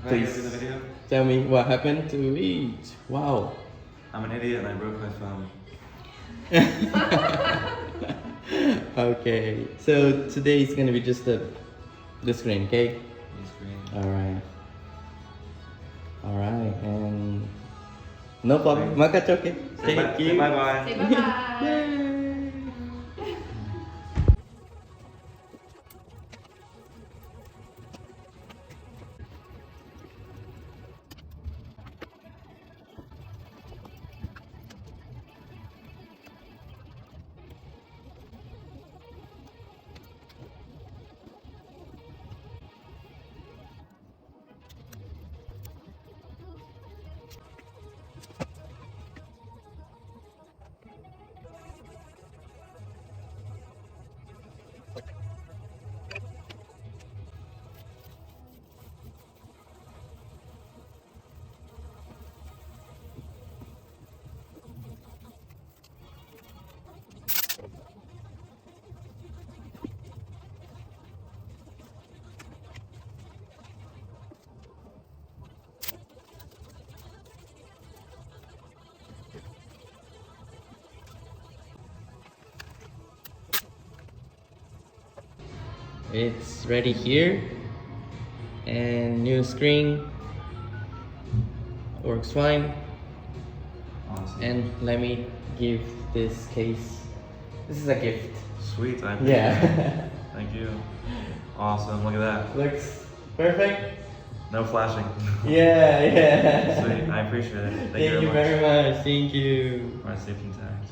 Please See the video? tell me what happened to it. Wow. I'm an idiot and I broke my phone. Okay, so today is gonna be just the screen, okay? The screen. Alright, and no problem. Maka's okay. Thank you. Say bye-bye. Say bye-bye. Yay. It's ready here, and new screen works fine. Awesome. And let me give this case. This is a gift. Sweet, I appreciate it. Yeah. Thank you. Awesome, look at that. Looks perfect. No flashing. Yeah. Sweet, I appreciate it. Thank you very much. Thank you. For my safety tags.